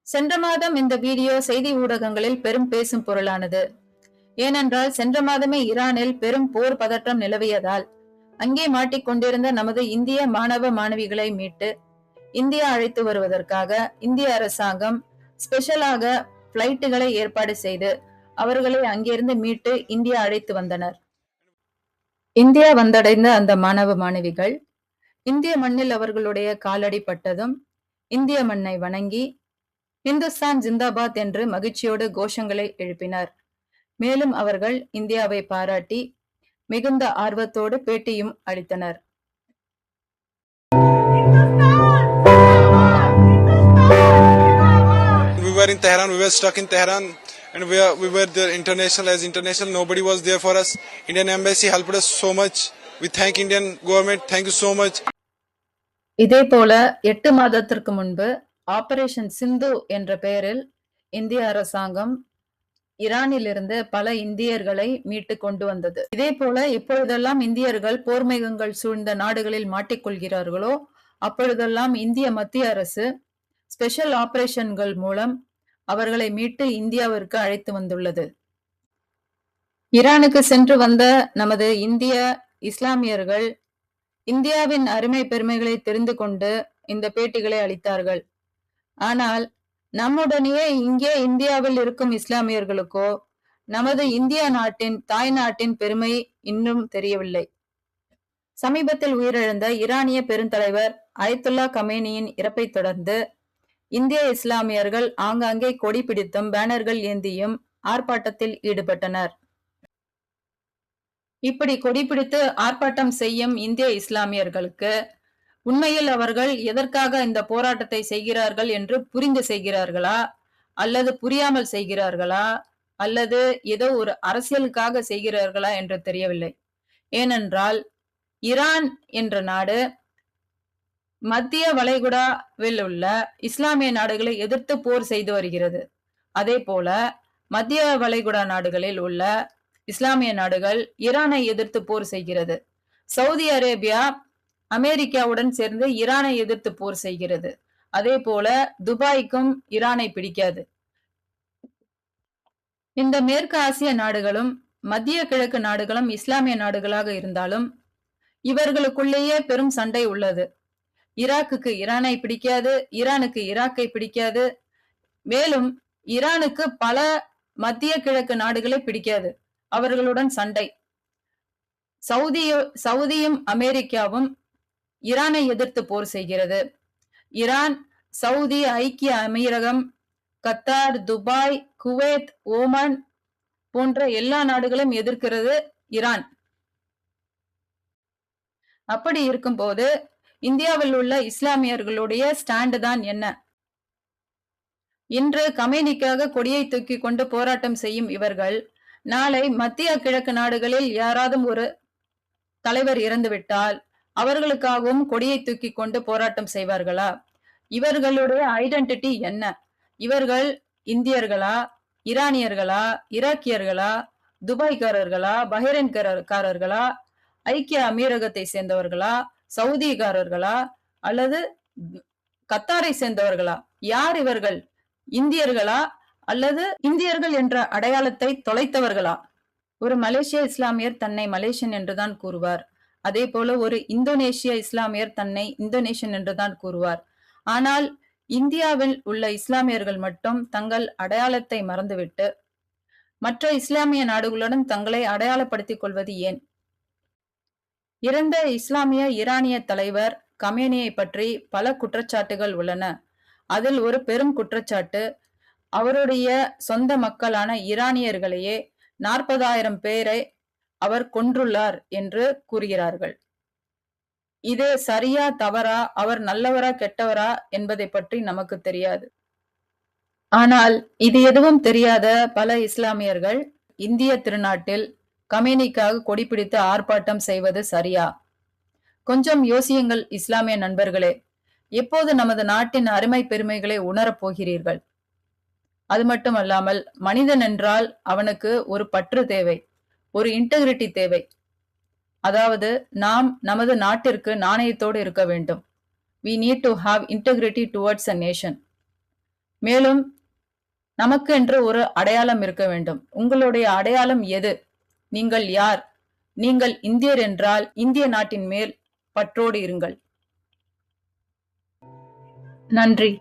சென்ற மாதம் இந்த வீடியோ செய்தி ஊடகங்களில் பெரும் பேசும் பொருளானது. ஏனென்றால் சென்ற மாதமே ஈரானில் பெரும் போர் பதற்றம் நிலவியதால் அங்கே மாட்டிக்கொண்டிருந்த நமது இந்திய மாணவ மாணவிகளை மீட்டு இந்தியா அழைத்து வருவதற்காக இந்திய அரசாங்கம் ஸ்பெஷலாக பிளைட்டுகளை ஏற்பாடு செய்து அவர்களை அங்கிருந்து மீட்டு இந்தியா அழைத்து வந்தனர். இந்தியா வந்தடைந்த அந்த மாணவ மாணவிகள் இந்திய மண்ணில் அவர்களுடைய காலடி பட்டதும் இந்திய மண்ணை வணங்கி இந்துஸ்தான் ஜிந்தாபாத் என்று மகிழ்ச்சியோடு கோஷங்களை எழுப்பினார். மேலும் அவர்கள் இந்தியாவை பாராட்டி மிகுந்த ஆர்வத்தோடு பேட்டியும் அளித்தனர். We were in Tehran, we were stuck in Tehran and we were there international. As international, nobody was there for us. Indian embassy helped us so much. We thank Indian government. Thank you so much. இதே போல 8 மாதத்திற்கு முன்பு operation சிந்து என்ற பெயரில் இந்திய அரசாங்கம் ஈரானில் இருந்து பல இந்தியர்களை மீட்டு கொண்டு வந்தது. இதே போல எப்பொழுதெல்லாம் இந்தியர்கள் போர்மேகங்கள் சூழ்ந்த நாடுகளில் மாட்டிக்கொள்கிறார்களோ அப்பொழுதெல்லாம் இந்திய மத்திய அரசு ஸ்பெஷல் ஆபரேஷன்கள் மூலம் அவர்களை மீட்டு இந்தியாவிற்கு அழைத்து வந்துள்ளது. ஈரானுக்கு சென்று வந்த நமது இந்திய இஸ்லாமியர்கள் இந்தியாவின் அருமை பெருமைகளை தெரிந்து கொண்டு இந்த பேட்டிகளை அளித்தார்கள். ஆனால் நம்முடனேயே இங்கே இந்தியாவில் இருக்கும் இஸ்லாமியர்களுக்கோ நமது இந்திய நாட்டின் தாய் நாட்டின் பெருமை இன்னும் தெரியவில்லை. சமீபத்தில் உயிரிழந்த ஈரானிய பெருந்தலைவர் அயத்துல்லா கமேனியின் இறப்பை தொடர்ந்து இந்திய இஸ்லாமியர்கள் ஆங்காங்கே கொடி பிடித்தும் பேனர்கள் ஏந்தியும் ஆர்ப்பாட்டத்தில் ஈடுபட்டனர். இப்படி கொடி பிடித்து ஆர்ப்பாட்டம் செய்யும் இந்திய இஸ்லாமியர்களுக்கு உண்மையில் அவர்கள் எதற்காக இந்த போராட்டத்தை செய்கிறார்கள் என்று புரிந்து செய்கிறார்களா அல்லது புரியாமல் செய்கிறார்களா அல்லது ஏதோ ஒரு அரசியலுக்காக செய்கிறார்களா என்று தெரியவில்லை. ஏனென்றால் ஈரான் என்ற நாடு மத்திய வளைகுடாவில் உள்ள இஸ்லாமிய நாடுகளை எதிர்த்து போர் செய்து வருகிறது. அதே போல மத்திய வளைகுடா நாடுகளில் உள்ள இஸ்லாமிய நாடுகள் ஈரானை எதிர்த்து போர் செய்கிறது. சவுதி அரேபியா அமெரிக்காவுடன் சேர்ந்து ஈரானை எதிர்த்து போர் செய்கிறது. அதே போல துபாய்க்கும் ஈரானை பிடிக்காது. இந்த மேற்கு ஆசிய நாடுகளும் மத்திய கிழக்கு நாடுகளும் இஸ்லாமிய நாடுகளாக இருந்தாலும் இவர்களுக்குள்ளேயே பெரும் சண்டை உள்ளது. ஈராக்குக்கு ஈரானை பிடிக்காது, ஈரானுக்கு ஈராக்கை பிடிக்காது. மேலும் ஈரானுக்கு பல மத்திய கிழக்கு நாடுகளை பிடிக்காது. அவர்களுடன் சண்டை. சவுதியும் அமெரிக்காவும் ஈரானை எதிர்த்து போர் செய்கிறது. ஈரான், சவுதி, ஐக்கிய அமீரகம், கத்தார், துபாய், குவைத், ஓமான் போன்ற எல்லா நாடுகளும் எதிர்க்கிறது ஈரான். அப்படி இருக்கும்போது இந்தியாவில் உள்ள இஸ்லாமியர்களுடைய ஸ்டாண்டு தான் என்ன? இன்று கமேனிக்காக கொடியை தூக்கி கொண்டு போராட்டம் செய்யும் இவர்கள் நாளை மத்திய கிழக்கு நாடுகளில் யாராவது ஒரு தலைவர் இறந்துவிட்டால் அவர்களுக்காகவும் கொடியை தூக்கி கொண்டு போராட்டம் செய்வார்களா? இவர்களுடைய ஐடென்டிட்டி என்ன? இவர்கள் இந்தியர்களா, ஈரானியர்களா, ஈராக்கியர்களா, துபாய்காரர்களா, பஹ்ரைன்காரர்களா, ஐக்கிய அமீரகத்தை சேர்ந்தவர்களா, சவுதிகாரர்களா அல்லது கத்தாரை சேர்ந்தவர்களா? யார் இவர்கள்? இந்தியர்களா அல்லது இந்தியர்கள் என்ற அடையாளத்தை தொலைத்தவர்களா? ஒரு மலேசிய இஸ்லாமியர் தன்னை மலேசியன் என்றுதான் கூறுவார். அதே போல ஒரு இந்தோனேஷிய இஸ்லாமியர் தன்னை இந்தோனேஷியன் என்றுதான் கூறுவார். ஆனால் இந்தியாவில் உள்ள இஸ்லாமியர்கள் மட்டும் தங்கள் அடையாளத்தை மறந்துவிட்டு மற்ற இஸ்லாமிய நாடுகளுடன் தங்களை அடையாளப்படுத்திக் கொள்வது ஏன்? இறந்த இஸ்லாமிய ஈரானிய தலைவர் கமேனியை பற்றி பல குற்றச்சாட்டுகள் உள்ளன. அதில் ஒரு பெரும் குற்றச்சாட்டு அவருடைய சொந்த மக்களான ஈரானியர்களையே 40,000 பேரை அவர் கொன்றுள்ளார் என்று கூறுகிறார்கள். இது சரியா தவறா, அவர் நல்லவரா கெட்டவரா என்பதை பற்றி நமக்கு தெரியாது. ஆனால் இது எதுவும் தெரியாத பல இஸ்லாமியர்கள் இந்திய திருநாட்டில் கமேனிக்காக கொடி பிடித்து ஆர்ப்பாட்டம் செய்வது சரியா? கொஞ்சம் யோசியுங்கள் இஸ்லாமிய நண்பர்களே. எப்போது நமது நாட்டின் அருமை பெருமைகளை உணரப் போகிறீர்கள்? அது மட்டுமல்லாமல் மனிதன் என்றால் அவனுக்கு ஒரு பற்று தேவை, ஒரு இன்டெகிரிட்டி தேவை. அதாவது நாம் நமது நாட்டிற்கு நாணயத்தோடு இருக்க வேண்டும். We need to have integrity towards a nation. மேலும் நமக்கு என்று ஒரு அடையாளம் இருக்க வேண்டும். உங்களுடைய அடையாளம் எது? நீங்கள் யார்? நீங்கள் இந்தியர் என்றால் இந்திய நாட்டின் மேல் பற்றோடு இருங்கள். நன்றி.